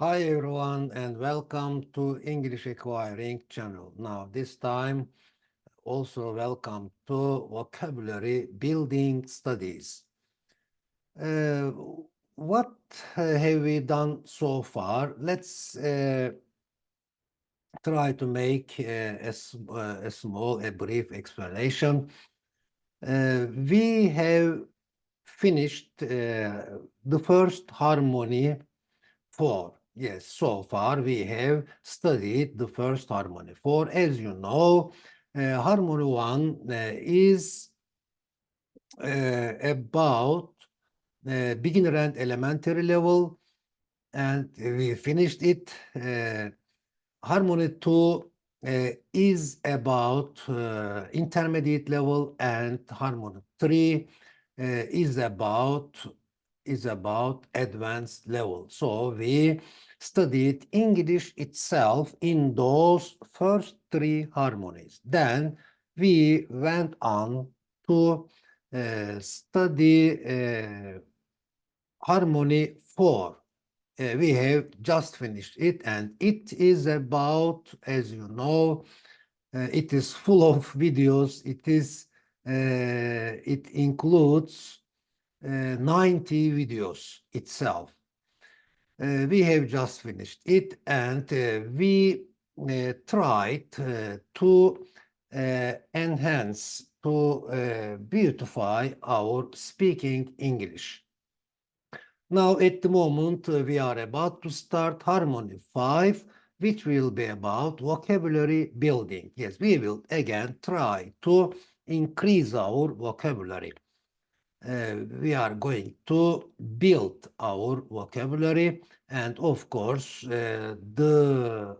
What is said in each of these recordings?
Hi everyone and welcome to English Acquiring channel. Now this time also welcome to vocabulary building studies. Uh, what have we done so far? Let's try to make a brief explanation. We have finished the first harmony 4. Yes, so far we have studied the first harmony 4. As you know, harmony 1 is about beginner and elementary level, and we finished it. Harmony 2 is about intermediate level, and Harmony 3 is about advanced level. So we studied English itself in those first three harmonies. Then we went on to study Harmony 4. We have just finished it, and it is about, as you know, it is full of videos. It includes 90 videos itself. We have just finished it, and we tried to enhance, to beautify our speaking English. Now, at the moment, we are about to start Harmony 5, which will be about vocabulary building. Yes, we will again try to increase our vocabulary. We are going to build our vocabulary, and of course, the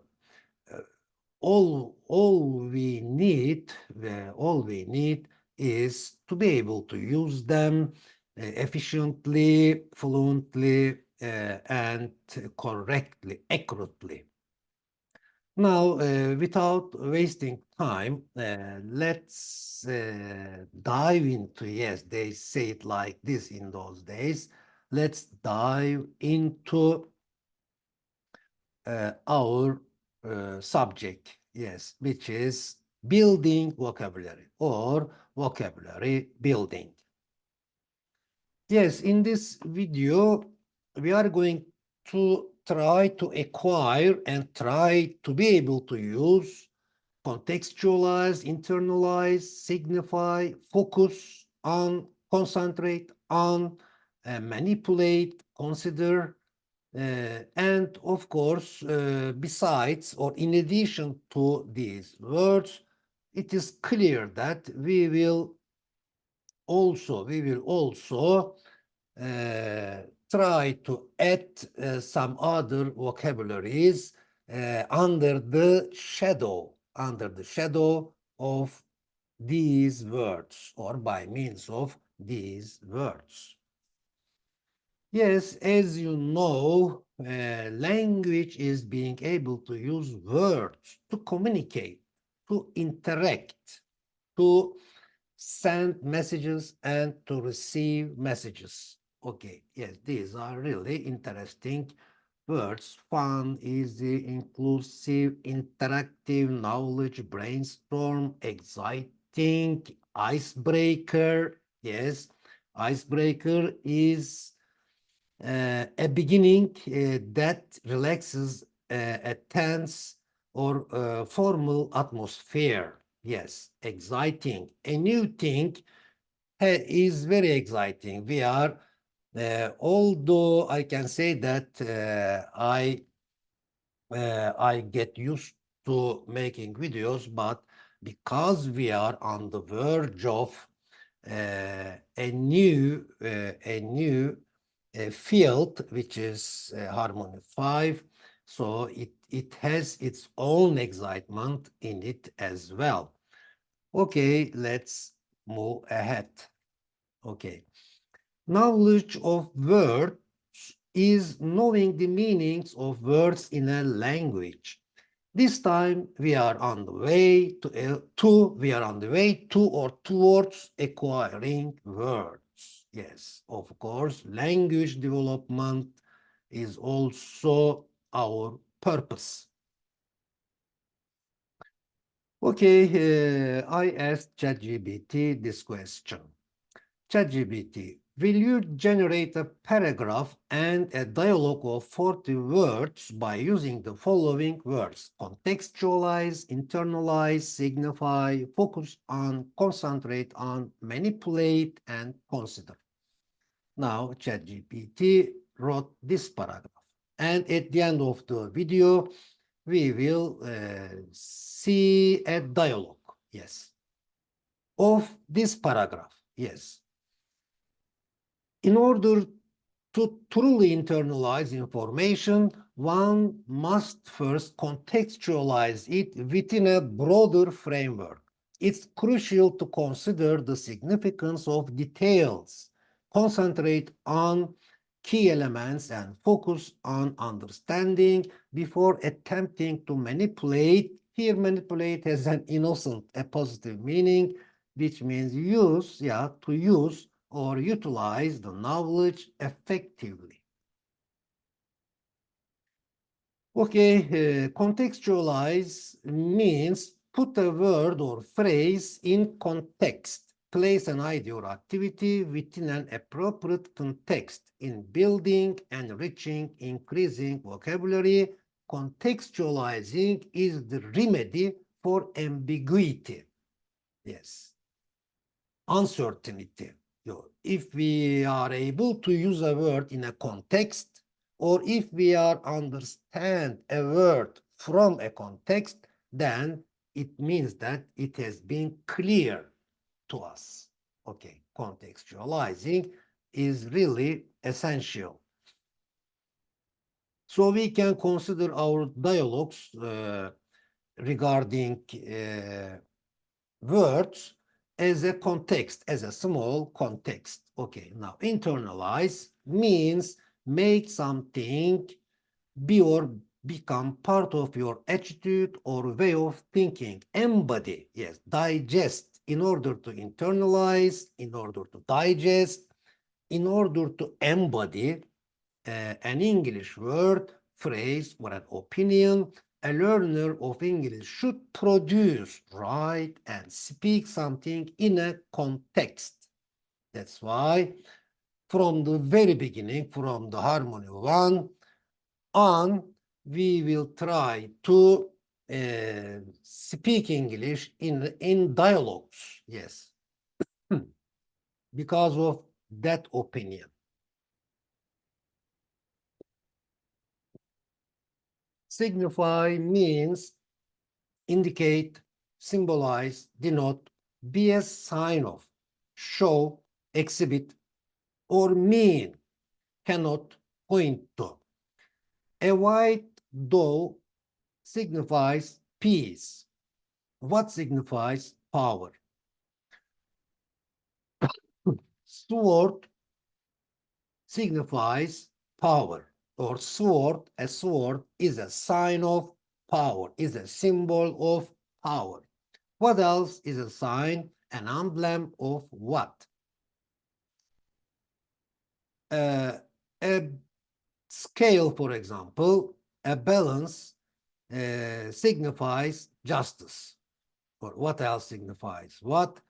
all we need is to be able to use them efficiently, fluently, and correctly, accurately. Now, without wasting time, let's dive into, yes, they say it like this in those days. Let's dive into our subject, yes, which is building vocabulary or vocabulary building. Yes, in this video, we are going to try to acquire and try to be able to use contextualize, internalize, signify, focus on, concentrate on, manipulate, consider, and of course, besides or in addition to these words, it is clear that we will also try to add some other vocabularies under the shadow of these words or by means of these words. Yes, as you know, language is being able to use words to communicate, to interact, to send messages and to receive messages. Okay, yes, these are really interesting words. Fun, easy, inclusive, interactive, knowledge, brainstorm, exciting, icebreaker. Yes, icebreaker is a beginning that relaxes a tense or formal atmosphere. Yes, exciting. A new thing is very exciting. Although I can say that I get used to making videos, but because we are on the verge of a new field, which is Harmony 5. So it has its own excitement in it as well. Okay, let's move ahead. Okay. Knowledge of words is knowing the meanings of words in a language. This time we are on the way to or towards acquiring words. Yes, of course, language development is also our purpose. Okay, I asked ChatGPT this question. ChatGPT, will you generate a paragraph and a dialogue of 40 words by using the following words? Contextualize, internalize, signify, focus on, concentrate on, manipulate, and consider. Now, ChatGPT wrote this paragraph. And at the end of the video, we will see a dialogue, yes, of this paragraph, yes. In order to truly internalize information, one must first contextualize it within a broader framework. It's crucial to consider the significance of details, concentrate on key elements, and focus on understanding before attempting to manipulate. Here, manipulate has an innocent, a positive meaning, which means use, yeah, to use or utilize the knowledge effectively. Okay, contextualize means put a word or phrase in context, place an idea or activity within an appropriate context in building, enriching, increasing vocabulary. Contextualizing is the remedy for ambiguity. Yes, uncertainty. If we are able to use a word in a context, or if we are understand a word from a context, then it means that it has been clear to us. Okay, contextualizing is really essential. So we can consider our dialogues regarding words as a context, as a small context. Okay, now internalize means make something be or become part of your attitude or way of thinking. Embody, yes, digest. In order to internalize, in order to digest, in order to embody an English word, phrase, or an opinion, a learner of English should produce, write, and speak something in a context. That's why from the very beginning, from the Harmony 1 on, we will try to speak English in dialogues, yes, because of that opinion. Signify means indicate, symbolize, denote, be a sign of, show, exhibit, or mean, cannot, point to. A white dove signifies peace. What signifies power? Sword signifies power, or sword, a sword is a sign of power, is a symbol of power. What else is a sign, an emblem of what? A scale, for example, a balance signifies justice. Or what else signifies? What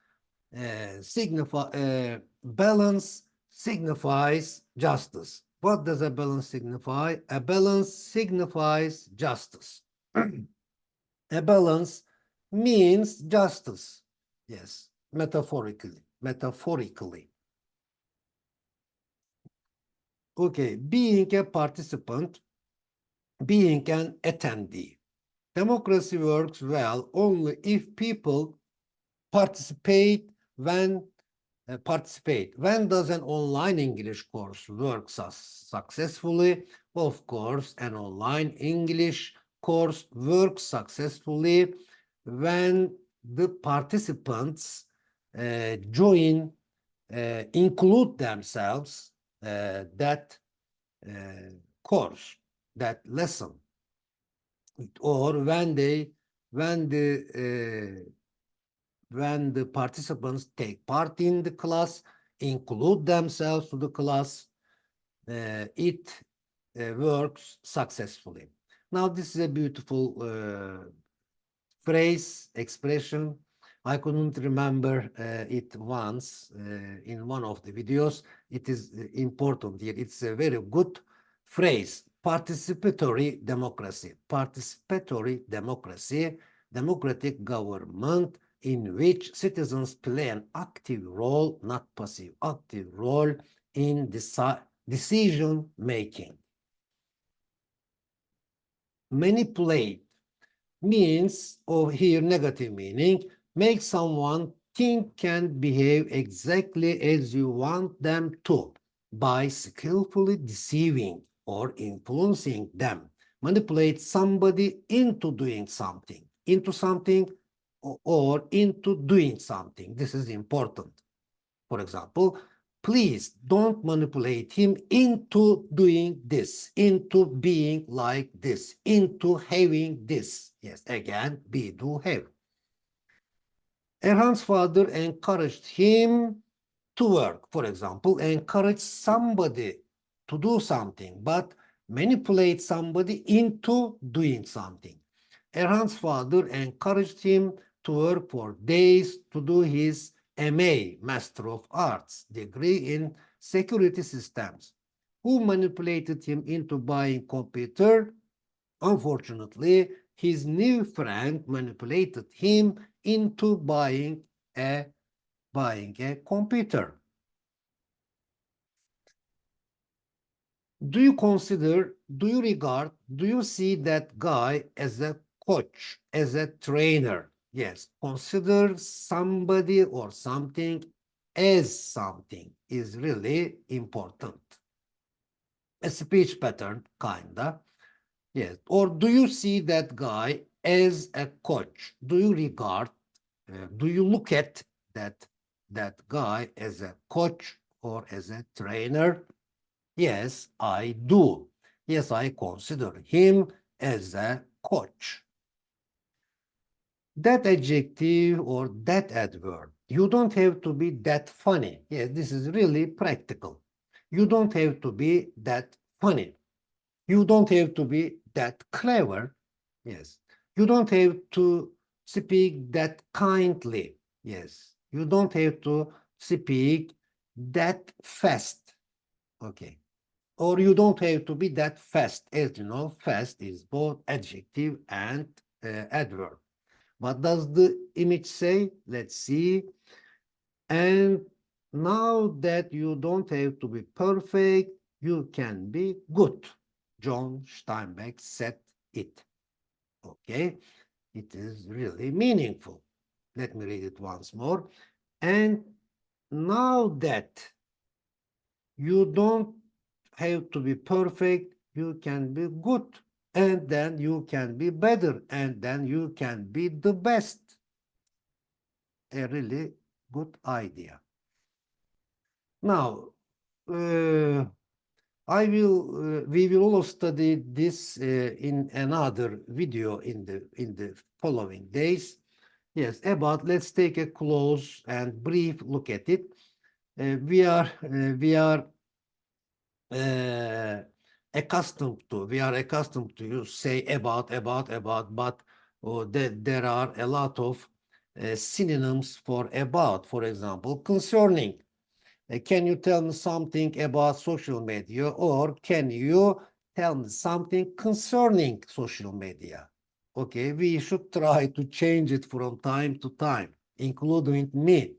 balance signifies justice. What does a balance signify? A balance signifies justice. A balance means justice. Yes, metaphorically. Okay, being a participant, being an attendee. Democracy works well only if people participate. When does an online English course work successfully? Of course, an online English course works successfully when the participants join, include themselves that course, that lesson, or when the participants take part in the class, include themselves to the class, it works successfully. Now, this is a beautiful phrase, expression. I couldn't remember it once in one of the videos. It is important here. It's a very good phrase. Participatory democracy. Participatory democracy, democratic government in which citizens play an active role, not passive, active role in decision making. Manipulate means, or here negative meaning, make someone think and behave exactly as you want them to by skillfully deceiving or influencing them. Manipulate somebody into doing something, or into doing something. This is important. For example, please don't manipulate him into doing this, into being like this, into having this. Yes, again, be, do, have. Erhan's father encouraged him to work, for example, encourage somebody to do something, but manipulate somebody into doing something. Erhan's father encouraged him to work for days to do his MA, Master of Arts, degree in security systems. Who manipulated him into buying computer? Unfortunately, his new friend manipulated him into buying a computer. Do you regard, do you see that guy as a coach, as a trainer? Yes, consider somebody or something as something is really important. A speech pattern, kinda. Yes. Or do you see that guy as a coach? Do you regard, do you look at that guy as a coach or as a trainer? Yes, I do. Yes, I consider him as a coach. That adjective or that adverb, you don't have to be that funny. Yes, this is really practical. You don't have to be that funny. You don't have to be that clever. Yes. You don't have to speak that kindly. Yes. You don't have to speak that fast. Okay. Or you don't have to be that fast. As you know, fast is both adjective and adverb. What does the image say? Let's see. And now that you don't have to be perfect, you can be good. John Steinbeck said it. Okay, it is really meaningful. Let me read it once more. And now that you don't have to be perfect, you can be good. And then you can be better. And then you can be the best. A really good idea. Now, we will all study this in another video in the following days. Yes, let's take a close and brief look at it. We are accustomed to you say about, but there are a lot of synonyms for about. For example, concerning. Can you tell me something about social media, or can you tell me something concerning social media? Okay, we should try to change it from time to time, including me.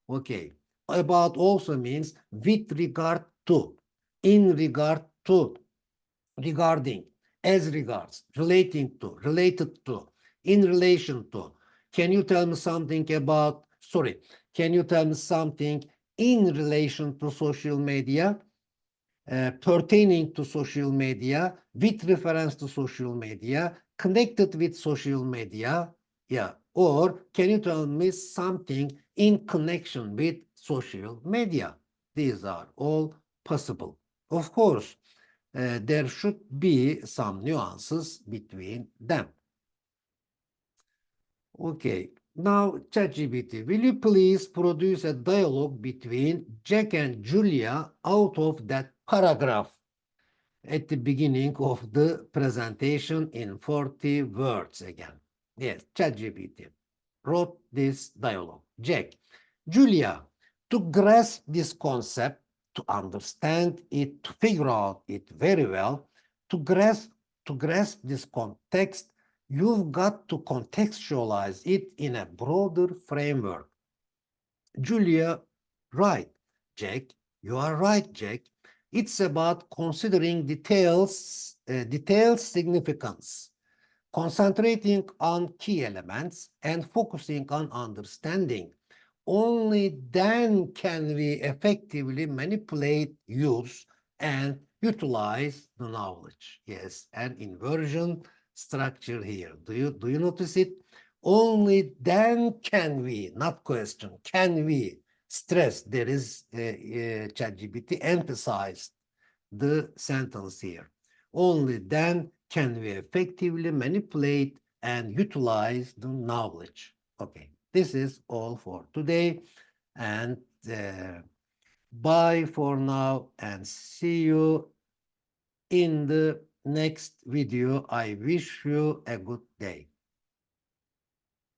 Okay, about also means with regard to, in regard to, regarding, as regards, relating to, related to, in relation to. Can you tell me something about, sorry, can you tell me something in relation to social media, pertaining to social media, with reference to social media, connected with social media, yeah, or can you tell me something in connection with social media? These are all possible. Of course, there should be some nuances between them. Okay, now ChatGPT, will you please produce a dialogue between Jack and Julia out of that paragraph? at the beginning of the presentation in 40 words again. Yes, ChatGPT wrote this dialogue. Jack, Julia, to grasp this concept, to understand it, to figure out it very well, to grasp this context, you've got to contextualize it in a broader framework. Julia, right. Jack, you are right, Jack. It's about considering details significance, concentrating on key elements and focusing on understanding. Only then can we effectively manipulate, use, and utilize the knowledge. Yes, an inversion structure here. Do you notice it? Only then can we, not question, can we stress, there is ChatGPT emphasized the sentence here. Only then can we effectively manipulate and utilize the knowledge. Okay, this is all for today, and bye for now, and see you in the next video. I wish you a good day.